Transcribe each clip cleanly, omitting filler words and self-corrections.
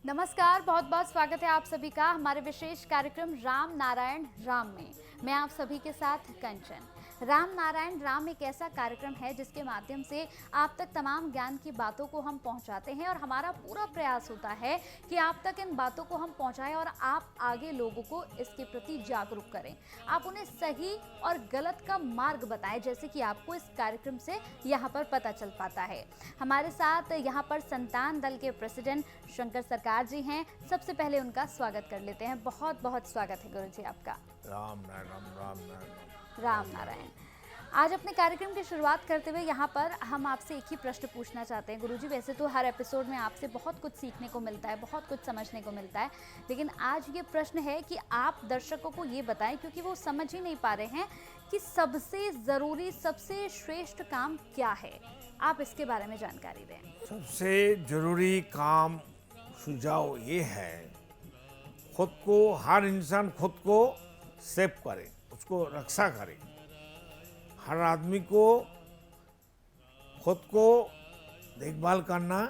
नमस्कार, बहुत बहुत स्वागत है आप सभी का हमारे विशेष कार्यक्रम राम नारायण राम में। मैं आप सभी के साथ कंचन। राम नारायण राम एक ऐसा कार्यक्रम है जिसके माध्यम से आप तक तमाम ज्ञान की बातों को हम पहुंचाते हैं और हमारा पूरा प्रयास होता है कि आप तक इन बातों को हम पहुंचाएं और आप आगे लोगों को इसके प्रति जागरूक करें। आप उन्हें सही और गलत का मार्ग बताएं, जैसे कि आपको इस कार्यक्रम से यहाँ पर पता चल पाता है। हमारे साथ यहाँ पर संतान दल के प्रेसिडेंट शंकर सरकार जी हैं। सबसे पहले उनका स्वागत कर लेते हैं। बहुत बहुत स्वागत है गुरु जी आपका। राम नारायण राम नारायण राम नारायण। आज अपने कार्यक्रम की शुरुआत करते हुए यहाँ पर हम आपसे एक ही प्रश्न पूछना चाहते हैं गुरुजी। वैसे तो हर एपिसोड में आपसे बहुत कुछ सीखने को मिलता है, बहुत कुछ समझने को मिलता है, लेकिन आज ये प्रश्न है कि आप दर्शकों को ये बताएं, क्योंकि वो समझ ही नहीं पा रहे हैं कि सबसे ज़रूरी, सबसे श्रेष्ठ काम क्या है। आप इसके बारे में जानकारी दें। सबसे जरूरी काम सुझाव ये है, खुद को, हर इंसान खुद को सेव करे, उसको रक्षा करे। हर आदमी को खुद को देखभाल करना,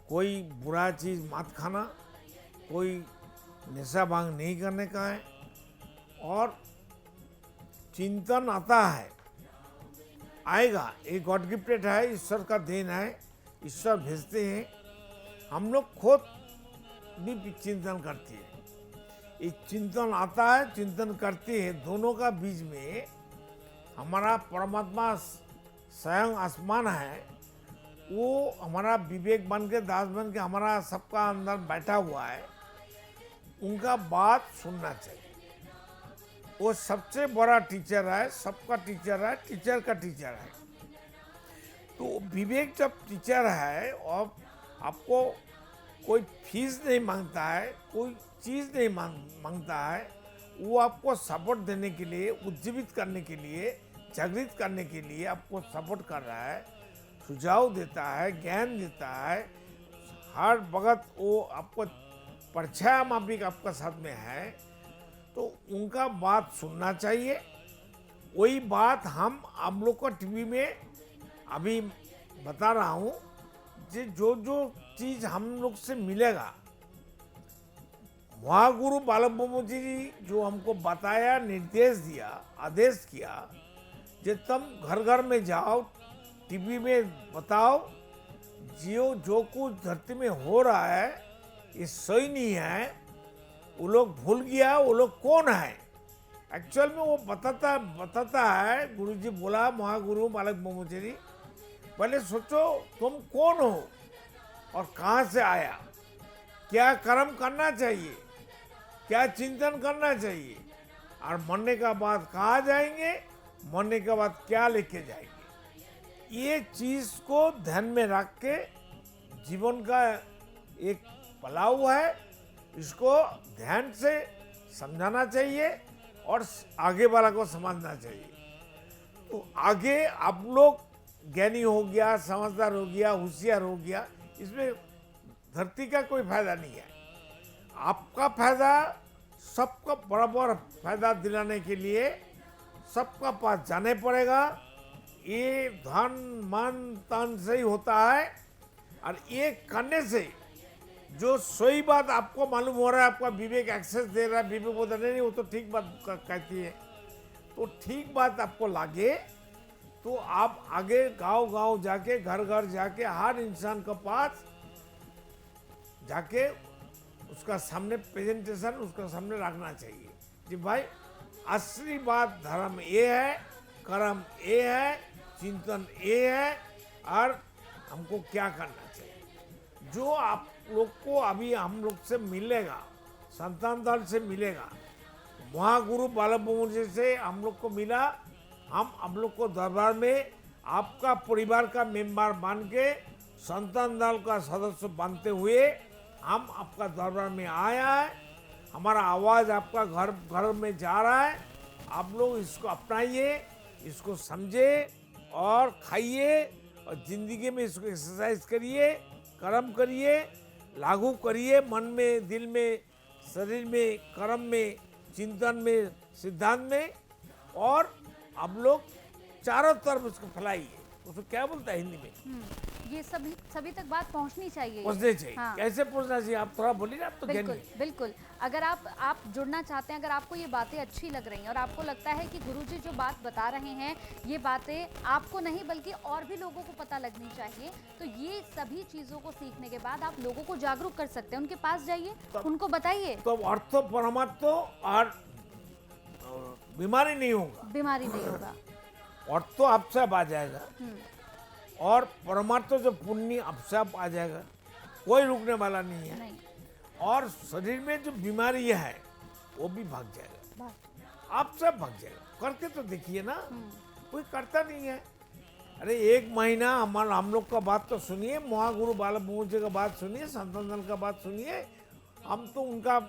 कोई बुरा चीज़ मत खाना, कोई नशा भांग नहीं करने का है। और चिंतन आता है, आएगा, एक गॉड गिफ्टेड है, ईश्वर का देन है, ईश्वर भेजते हैं। हम लोग खुद भी चिंतन करते हैं, एक चिंतन आता है, चिंतन करते हैं, दोनों का बीच में हमारा परमात्मा स्वयं आसमान है, वो हमारा विवेक बन के, दास बन के हमारा सबका अंदर बैठा हुआ है। उनका बात सुनना चाहिए। वो सबसे बड़ा टीचर है, सबका टीचर है, टीचर का टीचर है। तो विवेक जब टीचर है और आपको कोई फीस नहीं मांगता है, कोई चीज़ नहीं मांगता है, वो आपको सपोर्ट देने के लिए, उज्जीवित करने के लिए, जागृत करने के लिए आपको सपोर्ट कर रहा है, सुझाव देता है, ज्ञान देता है। हर वक्त वो आपको परछाया माफिक आपका साथ में है, तो उनका बात सुनना चाहिए। वही बात हम आप लोग को टीवी में अभी बता रहा हूँ, जो जो चीज़ हम लोग से मिलेगा, महागुरु बालक ब्रह्म जी जो हमको बताया, निर्देश दिया, आदेश किया, जो तुम घर घर में जाओ, टीवी में बताओ, जो कुछ धरती में हो रहा है ये सही नहीं है। वो लोग भूल गया वो लोग कौन है। एक्चुअल में वो बताता है। गुरुजी बोला, महागुरु बालक ब्रह्मचारी, पहले सोचो तुम कौन हो और कहाँ से आया, क्या कर्म करना चाहिए, क्या चिंतन करना चाहिए, और मरने का बाद कहाँ जाएंगे, मरने के बाद क्या लेके जाएंगे। ये चीज़ को ध्यान में रख के जीवन का एक पड़ाव है, इसको ध्यान से समझाना चाहिए और आगे वाला को समझना चाहिए। तो आगे आप लोग ज्ञानी हो गया, समझदार हो गया, होशियार हो गया, इसमें धरती का कोई फायदा नहीं है। आपका फायदा, सबका बराबर फायदा दिलाने के लिए सबका पास जाने पड़ेगा। ये धन मन तन से ही होता है, और ये करने से जो सही बात आपको मालूम हो रहा है, आपका विवेक एक्सेस दे रहा है, विवेक बोलता नहीं वो तो ठीक बात कहती है, तो ठीक बात आपको लागे, तो आप आगे गांव गांव जाके, घर घर जाके, हर इंसान के पास जाके उसका सामने प्रेजेंटेशन उसका सामने रखना चाहिए कि भाई असली बात धर्म ये है, कर्म ये है, चिंतन ये है, और हमको क्या करना चाहिए। जो आप लोग को अभी हम लोग से मिलेगा, संतान दल से मिलेगा, महागुरु बालक ब्रह्म जी से हम लोग को मिला, हम लोग को दरबार में आपका परिवार का मेंबर बन के, संतान दल का सदस्य बनते हुए हम आपका दरबार में आया है। हमारा आवाज़ आपका घर घर में जा रहा है। आप लोग इसको अपनाइए, इसको समझे और खाइए, और ज़िंदगी में इसको एक्सरसाइज करिए, कर्म करिए, लागू करिए, मन में, दिल में, शरीर में, कर्म में, चिंतन में, सिद्धांत में, और आप लोग चारों तरफ इसको फैलाइए। उसको क्या बोलता है हिंदी में? ये सभी तक बात पहुंचनी चाहिए। पहुंचने चाहिए। हाँ। कैसे पहुंचना चाहिए आप थोड़ा बोलिए ना, आप तो बिल्कुल ज्ञानी। बिल्कुल। अगर आप जुड़ना चाहते हैं, अगर आपको ये बातें अच्छी लग रही हैं और आपको लगता है कि गुरुजी जो बात बता रहे हैं ये बातें आपको नहीं बल्कि और भी लोगों को पता लगनी चाहिए, तो ये सभी चीज़ों को सीखने के बाद आप लोगों को जागरूक कर सकते हैं। उनके पास जाइए, उनको बताइए, तो अर्थ परमात्म और बीमारी नहीं होगा, बीमारी नहीं होगा। अर्थ तो आपसे आप आ जाएगा और परमात्म जो पुण्य आपसे आप आ जाएगा, कोई रुकने वाला नहीं है। नहीं, और शरीर में जो बीमारी है वो भी भाग जाएगा, बात आपसे भाग जाएगा। करके तो देखिए ना, कोई करता नहीं है। अरे एक महीना हमारा हम लोग का बात तो सुनिए, महागुरु बाल जी का बात सुनिए, संतन का बात सुनिए। हम तो उनका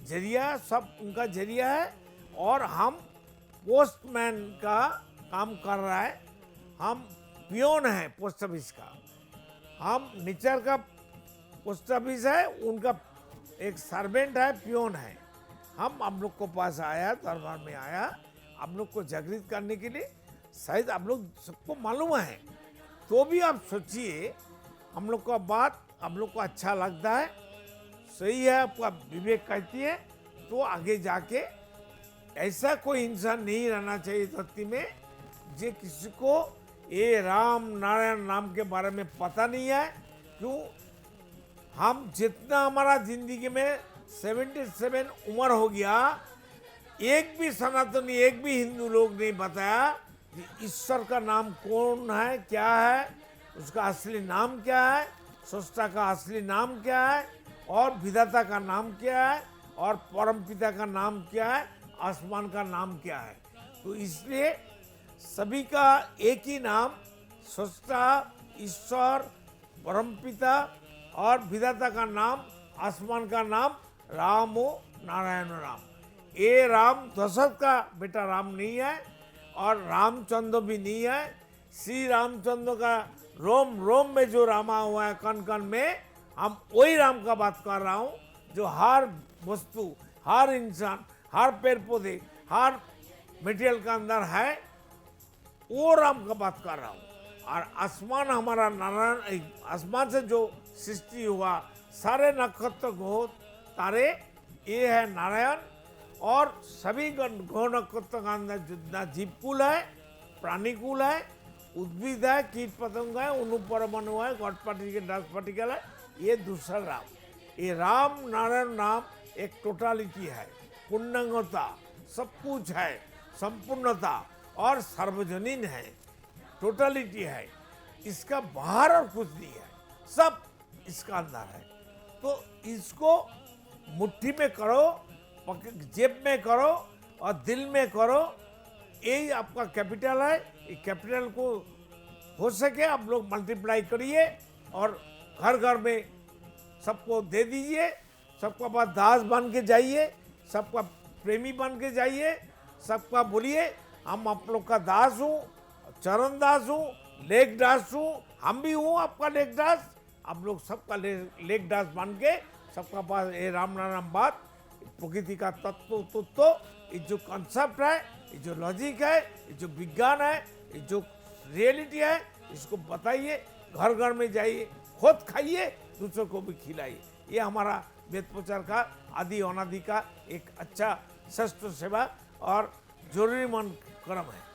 जरिया, सब उनका जरिया है। और हम पोस्टमैन का काम कर रहा है, हम पियोन है पोस्ट ऑफिस का, हम नेचर का पोस्ट ऑफिस है, उनका एक सर्वेंट है, पियोन है। हम लोग को पास आया, दरबार में आया, आप लोग को जागृत करने के लिए। शायद आप लोग सबको मालूम है, तो भी आप सोचिए, हम लोग का बात आप लोग को अच्छा लगता है, सही है, आपका विवेक कहती है, तो आगे जाके ऐसा कोई इंसान नहीं रहना चाहिए धरती में जो किसी को ये राम नारायण नाम के बारे में पता नहीं है। क्यों? हम जितना हमारा जिंदगी में 77 उम्र हो गया, एक भी सनातनी, एक भी हिंदू लोग नहीं बताया कि ईश्वर का नाम कौन है, क्या है, उसका असली नाम क्या है, सृष्टा का असली नाम क्या है, और विधाता का नाम क्या है, और परमपिता का नाम क्या है, आसमान का नाम क्या है। तो इसलिए सभी का एक ही नाम, सृष्टा, ईश्वर, परमपिता और विधाता का नाम, आसमान का नाम रामो नारायण राम। ये राम दशरथ का बेटा राम नहीं है और रामचंद्र भी नहीं है। श्री रामचंद्र का रोम रोम में जो रामा हुआ है, कण कण में, हम वही राम का बात कर रहा हूँ जो हर वस्तु, हर इंसान, हर पेड़ पौधे, हर मटेरियल का अंदर है, वो राम का बात कर रहा हूँ। और आसमान हमारा नारायण, आसमान से जो सृष्टि हुआ, सारे नक्षत्र ग्रह तारे, ये है नारायण। और सभी ग्रह नक्षत्र का अंदर जितना जीवकुल है, प्राणीकुल है, उद्भिद है, कीट पतंग है, अणु परमाणु है, गॉड पार्टिकल, डस्ट पार्टिकल है, ये दूसरा राम। ये राम नारायण नाम एक टोटालिटी है, पूर्णांगता, सब कुछ है, संपूर्णता और सार्वजनीन है, टोटालिटी है। इसका बाहर और कुछ नहीं है, सब इसका अंदर है। तो इसको मुट्ठी में करो, जेब में करो और दिल में करो, यही आपका कैपिटल है। ये कैपिटल को हो सके आप लोग मल्टीप्लाई करिए और घर घर में सबको दे दीजिए। सबका पास दास बन के जाइए, सबका प्रेमी बन के जाइए, सबका बोलिए हम आप लोग का दास हूँ, चरण दास हूँ, लेग दास हूँ, हम भी हूँ आपका लेग दास। आप लोग सबका लेग दास बन के सबका पास ये राम नारायण बात, प्रकृति का तत्व, ये जो कॉन्सेप्ट है, ये जो लॉजिक है, ये जो विज्ञान है, ये जो रियलिटी है, इसको बताइए, घर घर में जाइए, खुद खाइए, दूसरों को भी खिलाइए। ये हमारा वेद प्रचार का आदि अनादि का एक अच्छा श्रेष्ठ सेवा और जरूरीमंद कर्म है।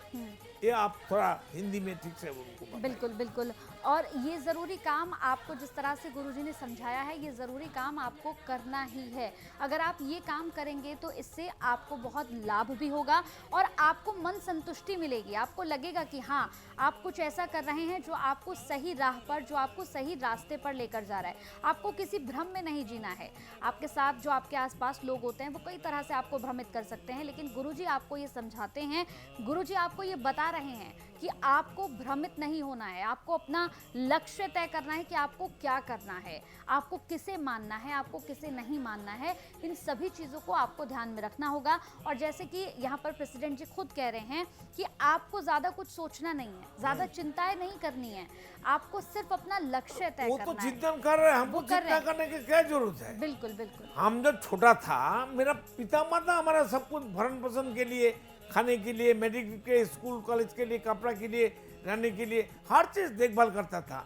ये आप थोड़ा हिंदी में ठीक से उनको बताइए। बिल्कुल बिल्कुल। और ये ज़रूरी काम आपको जिस तरह से गुरुजी ने समझाया है, ये ज़रूरी काम आपको करना ही है। अगर आप ये काम करेंगे तो इससे आपको बहुत लाभ भी होगा और आपको मन संतुष्टि मिलेगी। आपको लगेगा कि हाँ, आप कुछ ऐसा कर रहे हैं जो आपको सही राह पर, जो आपको सही रास्ते पर लेकर जा रहा है। आपको किसी भ्रम में नहीं जीना है। आपके साथ जो आपके आसपास लोग होते हैं वो कई तरह से आपको भ्रमित कर सकते हैं, लेकिन गुरुजी आपको ये समझाते हैं, गुरुजी आपको ये बता रहे हैं कि आपको भ्रमित नहीं होना है। आपको अपना लक्ष्य तय करना है कि आपको क्या करना है, आपको किसे मानना है, आपको किसे नहीं मानना है। इन सभी चीज़ों को आपको ध्यान में रखना होगा। और जैसे कि यहाँ पर प्रेसिडेंट जी खुद कह रहे हैं कि आपको ज़्यादा कुछ सोचना नहीं है, ज़्यादा चिंताएं नहीं करनी है, आपको सिर्फ अपना लक्ष्य तय वो करना तो है। चिंतन कर रहे हैं, हमको वो कर रहे चिंता हैं। करने की क्या जरूरत है। बिल्कुल बिल्कुल। हम जब छोटा था, मेरा पिता माता हमारा सब कुछ भरण पोषण के लिए, खाने के लिए, मेडिकल के, स्कूल कॉलेज के लिए, कपड़ा के लिए, रहने के लिए, हर चीज देखभाल करता था।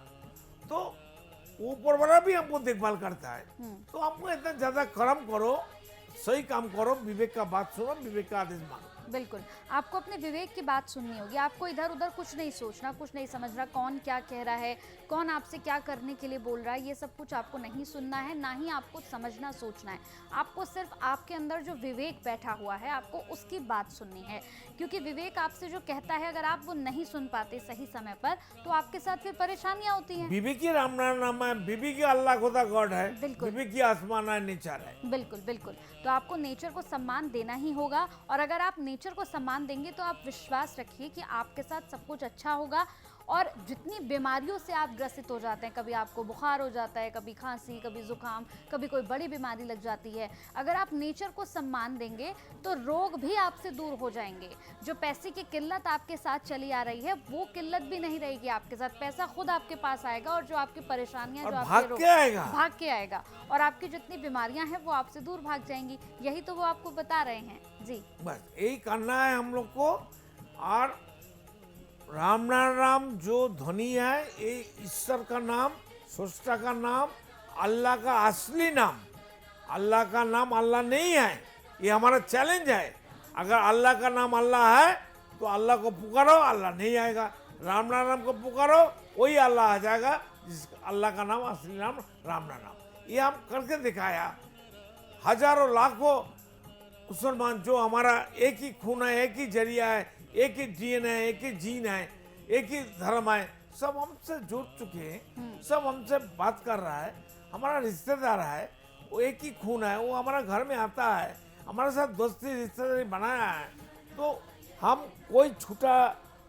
तो ऊपर वाला भी हमको देखभाल करता है। तो हमको इतना ज्यादा कर्म करो, सही काम करो, विवेक का बात सुनो, विवेक का आदेश मानो। बिल्कुल, आपको अपने विवेक की बात सुननी होगी। आपको इधर उधर कुछ नहीं सोचना, कुछ नहीं समझना, कौन क्या कह रहा है, कौन आपसे क्या करने के लिए बोल रहा है, ये सब कुछ आपको नहीं सुनना है, ना ही आपको समझना सोचना है। आपको सिर्फ आपके अंदर जो विवेक बैठा हुआ है, आपको उसकी बात सुननी है। क्योंकि विवेक आपसे जो कहता है, अगर आप वो नहीं सुन पाते सही समय पर, तो आपके साथ फिर परेशानियां होती हैं। बीबी की राम नाम है, बीबी की अल्लाह खुदा गॉड है, बिल्कुल। बीबी की आसमान है, नेचर है। बिल्कुल बिल्कुल, तो आपको नेचर को सम्मान देना ही होगा। और अगर आप नेचर को सम्मान देंगे तो आप विश्वास रखिए कि आपके साथ सब कुछ अच्छा होगा। और जितनी बीमारियों से आप ग्रसित हो जाते हैं, कभी आपको बुखार हो जाता है, कभी खांसी, कभी जुकाम, कभी कोई बड़ी बीमारी लग जाती है, अगर आप नेचर को सम्मान देंगे तो रोग भी आपसे दूर हो जाएंगे। जो पैसे की किल्लत आपके साथ चली आ रही है, वो किल्लत भी नहीं रहेगी आपके साथ। पैसा खुद आपके पास आएगा और जो आपकी परेशानियां, और जो आपके भाग रोग, के आएगा। भाग के आएगा। और आपकी जितनी बीमारियां हैं वो आपसे दूर भाग जाएंगी। यही तो वो आपको बता रहे हैं जी। बस यही करना है हम लोग को। और राम राम जो ध्वनि है, ये ईश्वर का नाम, सृष्टा का नाम, अल्लाह का असली नाम। अल्लाह का नाम अल्लाह नहीं है, ये हमारा चैलेंज है। अगर अल्लाह का नाम अल्लाह है तो अल्लाह को पुकारो, अल्लाह नहीं आएगा। राम को पुकारो, वही अल्लाह आ जाएगा, जिस अल्लाह का नाम असली नाम राम नाम। ये हम करके दिखाया। हजारों लाखों मुसलमान जो हमारा एक ही खून है, एक ही जरिया है, एक ही डीएनए है, एक ही जीन है, एक ही धर्म है, सब हमसे जुड़ चुके हैं, सब हमसे बात कर रहा है, हमारा रिश्तेदार है, वो एक ही खून है, वो हमारा घर में आता है, हमारे साथ दोस्ती रिश्तेदारी बनाया है। तो हम कोई छूटा,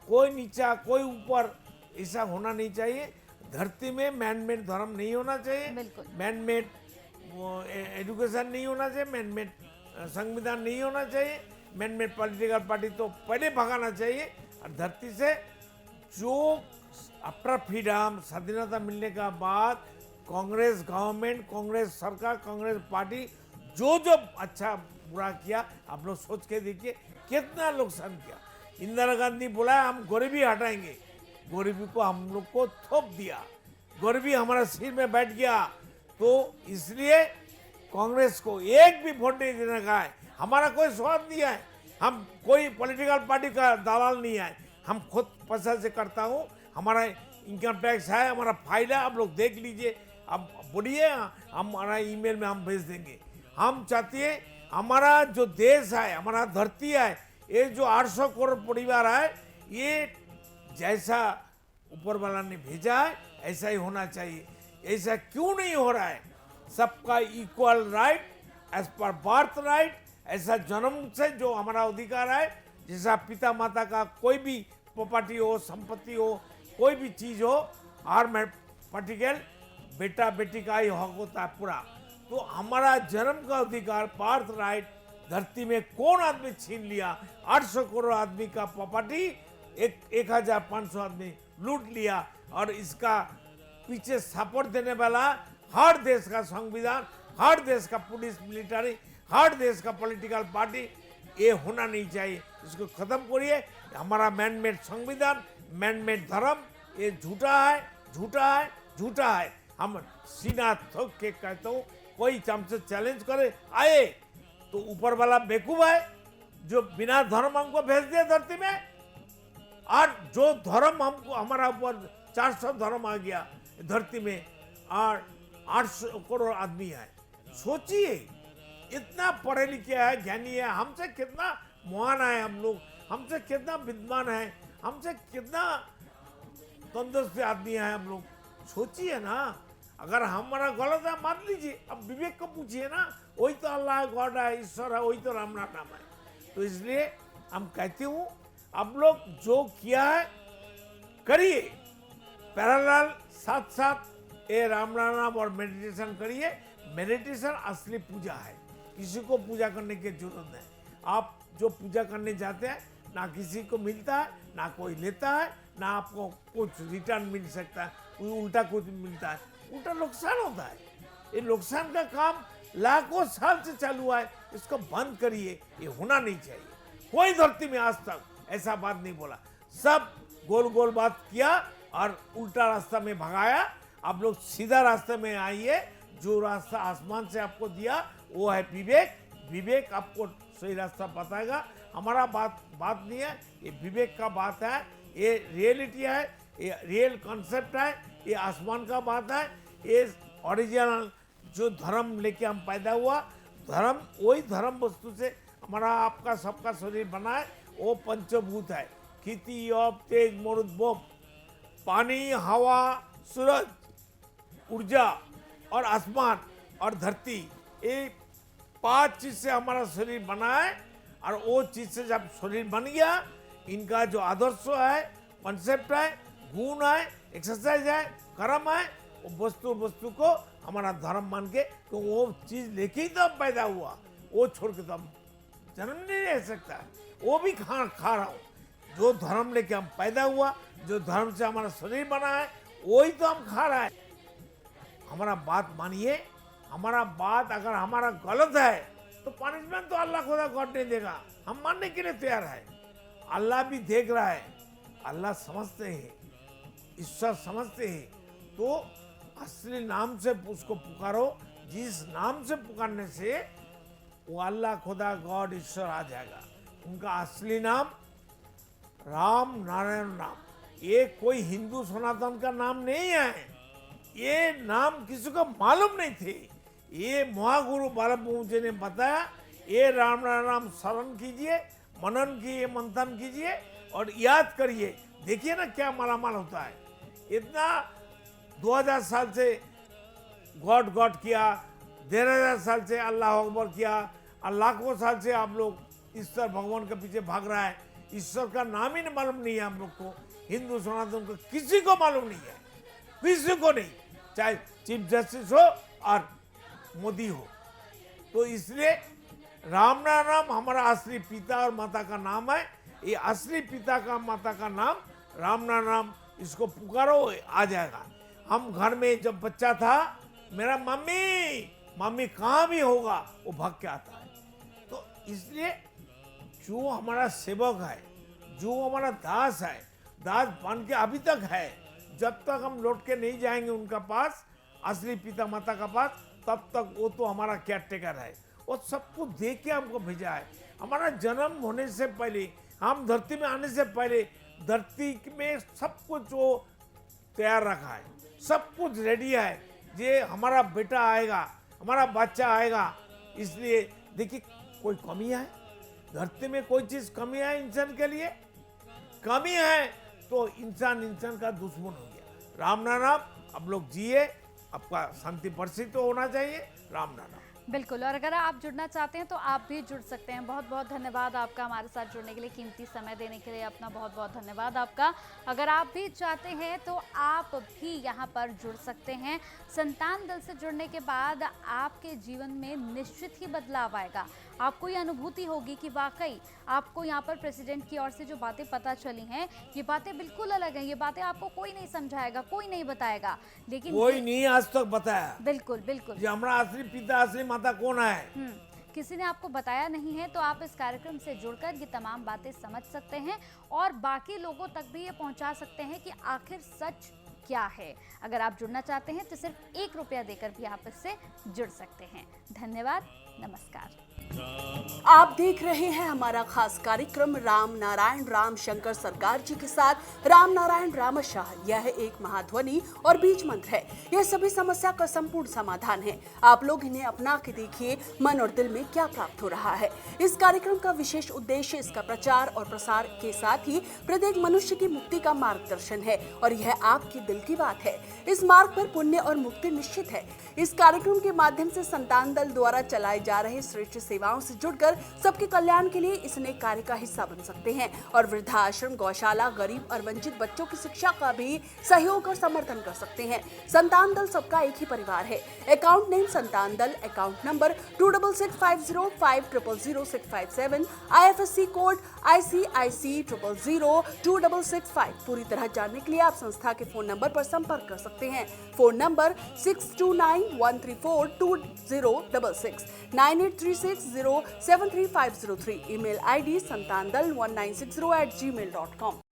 कोई नीचा, कोई ऊपर, ऐसा होना नहीं चाहिए। धरती में मैनमेड धर्म नहीं होना चाहिए, मैनमेड एजुकेशन नहीं होना चाहिए, मैनमेड संविधान नहीं होना चाहिए, मैनमेड पॉलिटिकल पार्टी तो पहले भगाना चाहिए। और धरती से जो आफ्टर फ्रीडम, स्वाधीनता मिलने का बाद कांग्रेस गवर्नमेंट, कांग्रेस सरकार, कांग्रेस पार्टी जो जो अच्छा बुरा किया, आप लोग सोच के देखिए कितना नुकसान किया। इंदिरा गांधी बोला हम गरीबी हटाएंगे, गरीबी को हम लोग को थोप दिया, गरीबी हमारा सिर में बैठ गया। तो इसलिए कांग्रेस को एक भी वोट नहीं देने का है। हमारा कोई स्वार्थ नहीं है, हम कोई पॉलिटिकल पार्टी का दलाल नहीं है, हम खुद पैसा से करता हूँ। हमारा इनकम टैक्स है, हमारा फाइल है, आप लोग देख लीजिए, अब बोलिए, हमारा ईमेल में हम भेज देंगे। हम चाहते हैं हमारा जो देश है, हमारा धरती है, ये जो 800 करोड़ परिवार है, ये जैसा ऊपर वाला ने भेजा है ऐसा ही होना चाहिए। ऐसा क्यों नहीं हो रहा है? सबका equal right as per birth right, ऐसा जन्म से जो हमारा अधिकार है, जैसा पिता माता का कोई भी प्रॉपर्टी हो, संपत्ति हो, कोई भी चीज हो, हर में पर्टिकुलर बेटा बेटी का ही हक होता है पूरा। तो हमारा जन्म का अधिकार, बर्थ राइट, धरती में कौन आदमी छीन लिया? 800 करोड़ आदमी का प्रॉपर्टी 1500 आदमी लूट लिया। और इसका पीछे सपोर्ट देने वाला हर देश का संविधान, हर देश का पुलिस मिलिट्री, हर देश का पॉलिटिकल पार्टी, ये होना नहीं चाहिए। इसको खत्म करिए। हमारा मैनमेड संविधान, मैनमेड धर्म, ये झूठा है, झूठा है, झूठा है। हम सीना ठोक के कहता हूँ, कोई हमसे चैलेंज करे आए तो ऊपर वाला बेवकूफ है जो बिना धर्म हमको भेज दिया धरती में। और जो धर्म हमको, हमारा ऊपर 400 धर्म आ गया धरती में, और 800 करोड़ आदमी है। सोचिए, इतना पढ़े लिखे है, ज्ञानी है, हमसे कितना महान है हम लोग, हमसे कितना विद्वान है, हमसे कितना तंदुरुस्त आदमी है हम लोग। सोचिए ना, अगर हमारा गलत है मान लीजिए, अब विवेक को पूछिए ना, वही तो अल्लाह गॉड है, ईश्वर है, वही तो राम नाम है। तो इसलिए हम कहते हूँ, अब लोग जो किया है करिए, पैरेलल साथ साथ ये राम नाम और मेडिटेशन करिए। मेडिटेशन असली पूजा है, किसी को पूजा करने की जरूरत नहीं। आप जो पूजा करने जाते हैं, ना किसी को मिलता है, ना कोई लेता है, ना आपको कुछ रिटर्न मिल सकता है, कोई उल्टा कुछ मिलता है, उल्टा नुकसान होता है। ये नुकसान का काम लाखों साल से चालू हुआ है, इसको बंद करिए। ये होना नहीं चाहिए। कोई धरती में आज तक ऐसा बात नहीं बोला, सब गोल गोल बात किया और उल्टा रास्ता में भगाया। आप लोग सीधा रास्ते में आइए। जो रास्ता आसमान से आपको दिया वो है विवेक। विवेक आपको सही रास्ता बताएगा। हमारा बात नहीं है, ये विवेक का बात है, ये रियलिटी है, ये रियल कॉन्सेप्ट है, ये आसमान का बात है। ये ओरिजिनल जो धर्म लेके हम पैदा हुआ, धर्म वही धर्म वस्तु से हमारा आपका सबका शरीर बना है। वो पंचभूत है, खेती ऑफ तेज मरुद बोम, पानी, हवा, सूरज, ऊर्जा और आसमान और धरती, ये 5 चीज से हमारा शरीर बना है। और वो चीज से जब शरीर बन गया, इनका जो आदर्श है, कॉन्सेप्ट है, गुण है, एक्सरसाइज है, कर्म है, वो वस्तु को हमारा धर्म मान के, तो वो चीज लेके ही तो हम पैदा हुआ। वो छोड़ के तो हम जन्म नहीं रह सकता है। वो भी खा रहा हूँ। जो धर्म लेके हम पैदा हुआ, जो धर्म से हमारा शरीर बना है, वही तो हम खा रहा है। हमारा बात मानिए। हमारा बात अगर हमारा गलत है तो पनिशमेंट तो अल्लाह खुदा गॉड नहीं देगा, हम मानने के लिए तैयार है। अल्लाह भी देख रहा है, अल्लाह समझते हैं, ईश्वर समझते हैं। तो असली नाम से उसको पुकारो। जिस नाम से पुकारने से वो अल्लाह खुदा गॉड ईश्वर आ जाएगा। उनका असली नाम राम नारायण नाम। ये कोई हिंदू सनातन का नाम नहीं है। ये नाम किसी को मालूम नहीं थे। ये महागुरु बालक जी ने बताया। ये राम नाम स्मरण कीजिए, मनन कीजिए, मंथन कीजिए और याद करिए। देखिए ना क्या मालामाल होता है। इतना 2000 साल से गॉड किया, 1500 साल से अल्लाह अकबर किया, और लाखों साल से आप लोग ईश्वर भगवान के पीछे भाग रहा है। ईश्वर का नाम ही मालूम नहीं है हम लोग को। हिंदू सनातन को किसी को मालूम नहीं है, किसी को नहीं, चाहे चीफ जस्टिस हो और मोदी हो। तो इसलिए राम नाम हमारा असली पिता और माता का नाम है। ये असली पिता का माता का नाम राम नाम, इसको पुकारो, आ जाएगा। हम घर में जब बच्चा था, मेरा मम्मी कहाँ भी होगा वो भाग के आता है। तो इसलिए जो हमारा सेवक है, जो हमारा दास है, दास बन के अभी तक है, जब तक हम लौट के नहीं जाएंगे उनका पास, असली पिता माता का पास, तब तक वो तो हमारा केयर टेकर है। वो सब कुछ देख के हमको भेजा है। हमारा जन्म होने से पहले, हम धरती में आने से पहले, धरती में सब कुछ वो तैयार रखा है, सब कुछ रेडी है। ये हमारा बेटा आएगा, हमारा बच्चा आएगा। इसलिए देखिए, कोई कमी है धरती में, कोई चीज कमी है इंसान के लिए, कमी है तो इंसान का दुश्मन हो गया। राम नाम अब लोग जिए, आपका शांति परिस्थिति तो होना चाहिए। राम नाम बिल्कुल। और अगर आप जुड़ना चाहते हैं तो आप भी जुड़ सकते हैं। बहुत बहुत धन्यवाद आपका हमारे साथ जुड़ने के लिए, कीमती समय देने के लिए अपना बहुत बहुत धन्यवाद आपका। अगर आप भी चाहते हैं तो आप भी यहाँ पर जुड़ सकते हैं। संतान दल से जुड़ने के बाद आपके जीवन में निश्चित ही बदलाव आएगा। आपको ये अनुभूति होगी कि वाकई आपको यहाँ पर प्रेसिडेंट की ओर से जो बातें पता चली हैं, ये बातें बिल्कुल अलग हैं। ये बातें आपको कोई नहीं समझाएगा, कोई नहीं बताएगा, लेकिन कोई नहीं आज तक बताया। बिल्कुल बिल्कुल। जो हमारा असली पिता असली माता कौन है, किसी ने आपको बताया नहीं है। तो आप इस कार्यक्रम से जुड़कर ये तमाम बातें समझ सकते हैं और बाकी लोगों तक भी ये पहुंचा सकते हैं कि आखिर सच क्या है। अगर आप जुड़ना चाहते हैं तो सिर्फ 1 रुपया देकर भी आप इससे जुड़ सकते हैं। धन्यवाद, नमस्कार। आप देख रहे हैं हमारा खास कार्यक्रम राम नारायण राम शंकर सरकार जी के साथ राम नारायण रामशाह। यह एक महाध्वनि और बीज मंत्र है। यह सभी समस्या का संपूर्ण समाधान है। आप लोग इन्हें अपना के देखिए, मन और दिल में क्या प्राप्त हो रहा है। इस कार्यक्रम का विशेष उद्देश्य इसका प्रचार और प्रसार के साथ ही प्रत्येक मनुष्य की मुक्ति का मार्गदर्शन है और यह आपकी दिल की बात है। इस मार्ग पर पुण्य और मुक्ति निश्चित है। इस कार्यक्रम के माध्यम से संतान दल द्वारा चलाए जा रहे श्रेष्ठ सेवाओं से जुड़कर सबके कल्याण के लिए इस नए कार्य का हिस्सा बन सकते हैं और वृद्धाश्रम, गौशाला, गरीब और वंचित बच्चों की शिक्षा का भी सहयोग और समर्थन कर सकते हैं। संतान दल सबका एक ही परिवार है। अकाउंट नेम संतान दल, account number 266505000657, IFSC code ICIC 000265। पूरी तरह जानने के लिए आप संस्था के फोन नंबर पर संपर्क कर सकते हैं। Phone number 6291342066, 9836073503। Email ID santandal1960@gmail.com।